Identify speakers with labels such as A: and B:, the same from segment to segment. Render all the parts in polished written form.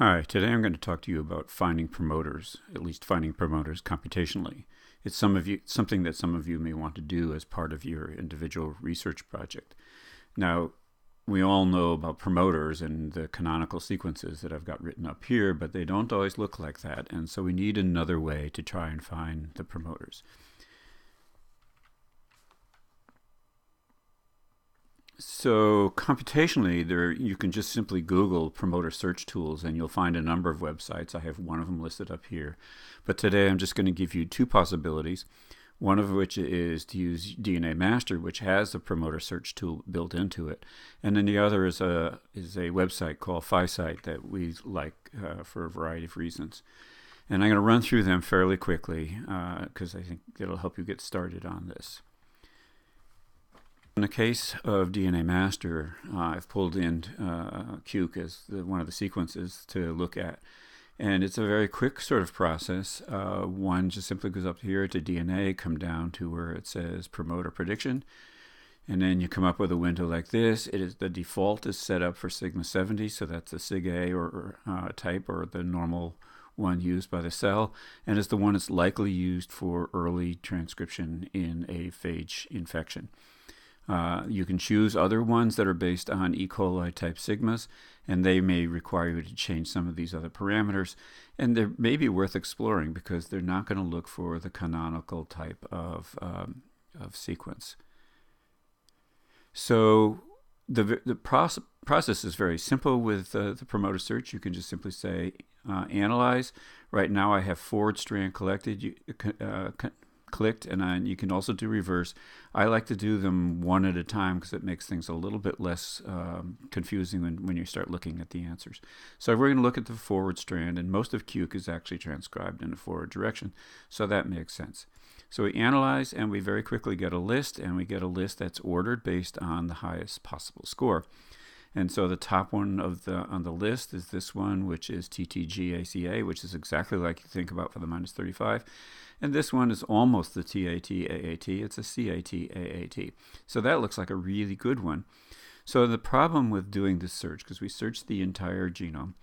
A: Hi, today I'm going to talk to you about finding promoters, at least finding promoters computationally. It's something that some of you may want to do as part of your individual research project. Now, we all know about promoters and the canonical sequences that I've got written up here, but they don't always look like that, and so we need another way to try and find the promoters. So computationally, you can just simply Google promoter search tools and you'll find a number of websites. I have one of them listed up here. But today I'm just going to give you two possibilities, one of which is to use DNA Master, which has the promoter search tool built into it. And then the other is a website called PhiSite that we like for a variety of reasons. And I'm going to run through them fairly quickly because I think it'll help you get started on this. In the case of DNA Master, I've pulled in QUK as one of the sequences to look at. And it's a very quick sort of process. One just simply goes up here to DNA, come down to where it says promoter prediction. And then you come up with a window like this. The default is set up for Sigma 70, so that's the Sig A or type, or the normal one used by the cell, and it's the one that's likely used for early transcription in a phage infection. You can choose other ones that are based on E. coli type sigmas, and they may require you to change some of these other parameters. And they may be worth exploring because they're not going to look for the canonical type of sequence. So the process is very simple with the promoter search. You can just simply say analyze. Right now I have forward strand collected. Clicked, and you can also do reverse. I like to do them one at a time because it makes things a little bit less confusing when you start looking at the answers. So we're going to look at the forward strand, and most of QUK is actually transcribed in a forward direction, so that makes sense. So we analyze, and we very quickly get a list, and we get a list that's ordered based on the highest possible score. And so the top one on the list is this one, which is TTGACA, which is exactly like you think about for the -35. And this one is almost the TAT-AAT. It's a CAT-AAT. So that looks like a really good one. So the problem with doing this search, because we searched the entire genome,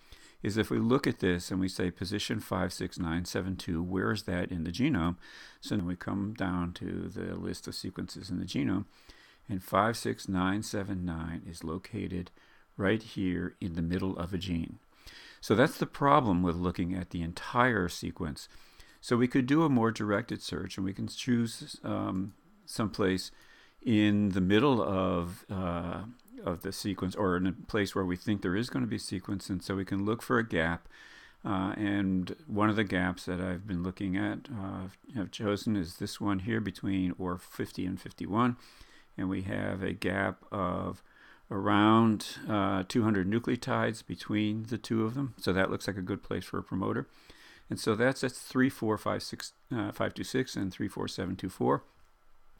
A: is if we look at this and we say position 56972, where is that in the genome? So then we come down to the list of sequences in the genome, and 56979 is located right here in the middle of a gene. So that's the problem with looking at the entire sequence. So we could do a more directed search, and we can choose someplace in the middle of the sequence, or in a place where we think there is going to be a sequence, and so we can look for a gap. And one of the gaps that I've been looking at, have chosen, is this one here between OR 50 and 51. And we have a gap of around 200 nucleotides between the two of them. So that looks like a good place for a promoter. And so that's 34526 and 34724.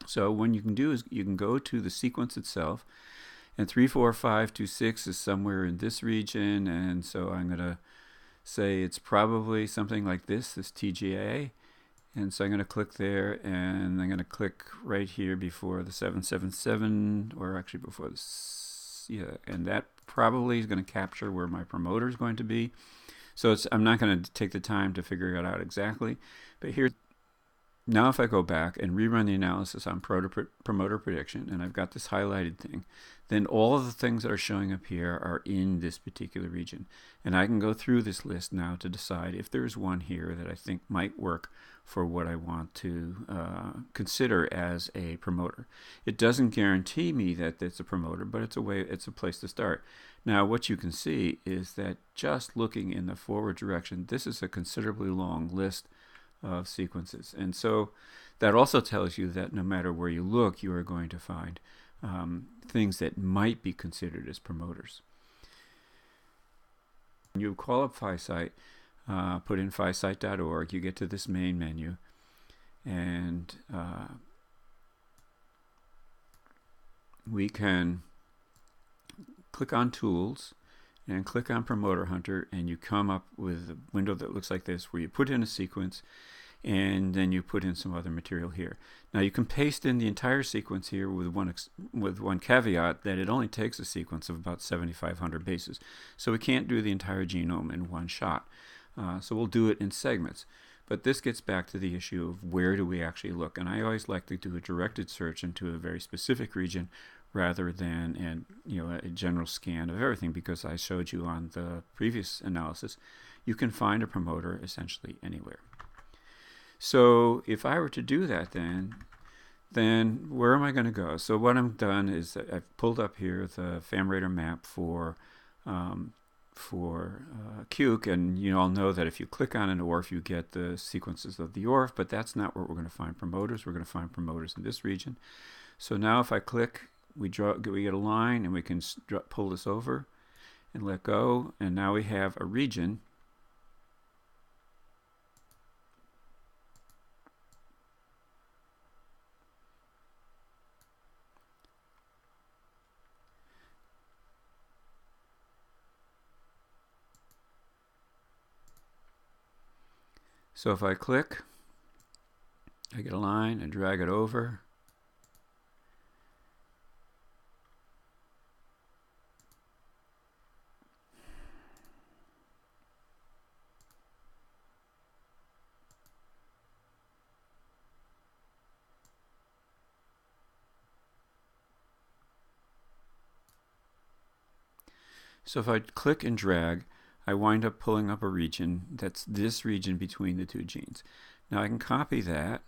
A: So what you can do is you can go to the sequence itself, and 34526 is somewhere in this region, and so I'm going to say it's probably something like this TGA. And so I'm going to click there, and I'm going to click right here before the 777, or actually before this, yeah, and that probably is going to capture where my promoter is going to be. So I'm not going to take the time to figure it out exactly, but here, now if I go back and rerun the analysis on promoter prediction, and I've got this highlighted thing, then all of the things that are showing up here are in this particular region. And I can go through this list now to decide if there's one here that I think might work for what I want to consider as a promoter. It doesn't guarantee me that it's a promoter, but it's a place to start. Now what you can see is that just looking in the forward direction, this is a considerably long list of sequences. And so that also tells you that no matter where you look, you are going to find things that might be considered as promoters. When you call up PhiSite, put in phisite.org, you get to this main menu, and we can click on Tools and click on Promoter Hunter, and you come up with a window that looks like this, where you put in a sequence, and then you put in some other material here. Now you can paste in the entire sequence here with one caveat, that it only takes a sequence of about 7,500 bases. So we can't do the entire genome in one shot. So we'll do it in segments. But this gets back to the issue of where do we actually look. And I always like to do a directed search into a very specific region rather than a general scan of everything, because I showed you on the previous analysis, you can find a promoter essentially anywhere. So if I were to do that, then where am I going to go? So what I've done is I've pulled up here the FamRadar map for Cuke, and you all know that if you click on an ORF, you get the sequences of the ORF, but that's not where we're going to find promoters. We're going to find promoters in this region. So now if I click, we get a line, and we can pull this over and let go, and now we have a region . So if I click, I get a line and drag it over. So if I click and drag, I wind up pulling up a region that's this region between the two genes. Now I can copy that,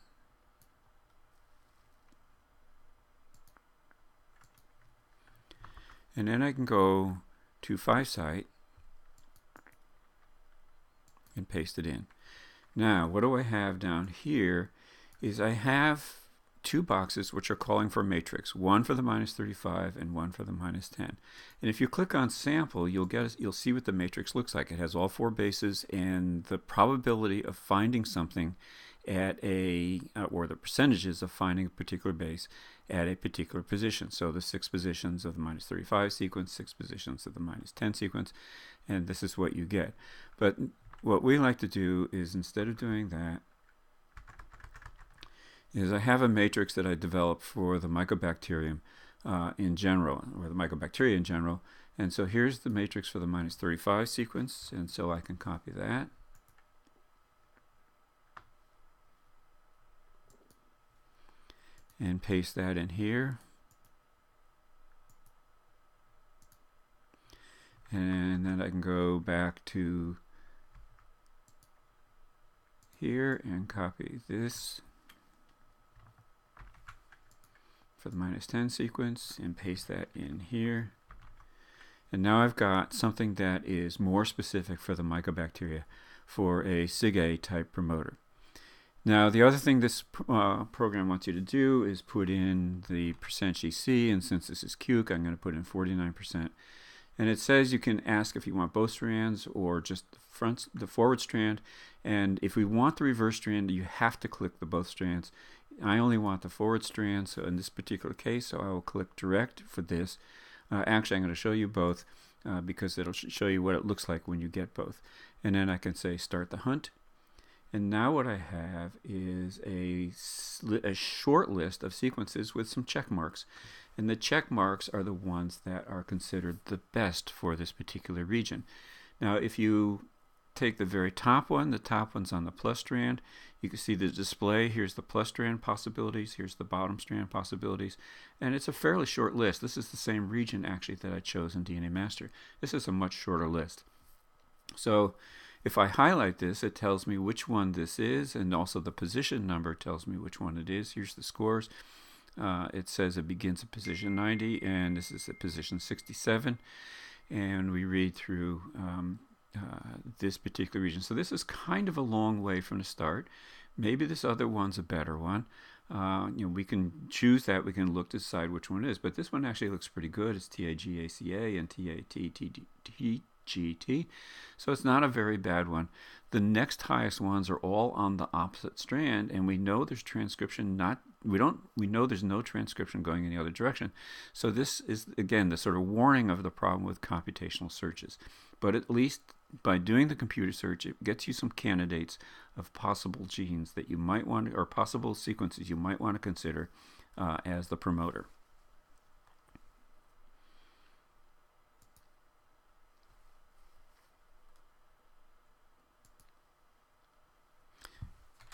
A: and then I can go to 5-site and paste it in. Now what do I have down here is I have two boxes which are calling for a matrix, one for the -35 and one for the -10. And if you click on sample, you'll see what the matrix looks like. It has all 4 bases and the probability of finding something at or the percentages of finding a particular base at a particular position. So the 6 positions of the -35 sequence, 6 positions of the -10 sequence, and this is what you get. But what we like to do is, instead of doing that, is I have a matrix that I developed for the mycobacterium in general, or the mycobacteria in general. And so here's the matrix for the -35 sequence, and so I can copy that. And paste that in here. And then I can go back to here and copy this for the -10 sequence and paste that in here. And now I've got something that is more specific for the mycobacteria for a SIG-A type promoter. Now the other thing this program wants you to do is put in the %GC, and since this is Cuke, I'm going to put in 49%. And it says you can ask if you want both strands or just the forward strand. And if we want the reverse strand, you have to click the both strands. I only want the forward strand, so in this particular case, so I will click direct for this. Actually, I'm going to show you both because it'll show you what it looks like when you get both. And then I can say start the hunt. And now what I have is a short list of sequences with some check marks. And the check marks are the ones that are considered the best for this particular region. Now, if you take the very top one, the top one's on the plus strand, you can see the display. Here's the plus strand possibilities, here's the bottom strand possibilities, and it's a fairly short list. This is the same region actually that I chose in DNA Master. This is a much shorter list. So if I highlight this, it tells me which one this is, and also the position number tells me which one it is. Here's the scores. It says it begins at position 90, and this is at position 67. And we read through this particular region. So this is kind of a long way from the start. Maybe this other one's a better one. We can choose that. We can look to decide which one it is. But this one actually looks pretty good. It's TAGACA and TATTGT. So it's not a very bad one. The next highest ones are all on the opposite strand, and we know there's transcription we know there's no transcription going in the other direction. So this is, again, the sort of warning of the problem with computational searches. But at least by doing the computer search, it gets you some candidates of possible genes that you might want, or possible sequences you might want to consider as the promoter.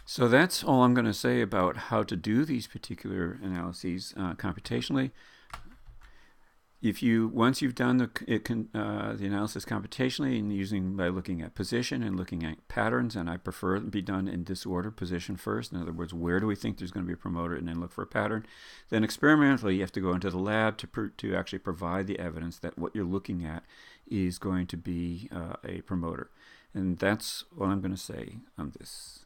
A: So that's all I'm going to say about how to do these particular analyses computationally. If you once you've done the analysis computationally and by looking at position and looking at patterns, and I prefer it be done in disorder, position first. In other words, where do we think there's going to be a promoter, and then look for a pattern. Then experimentally, you have to go into the lab to actually provide the evidence that what you're looking at is going to be a promoter. And that's what I'm going to say on this.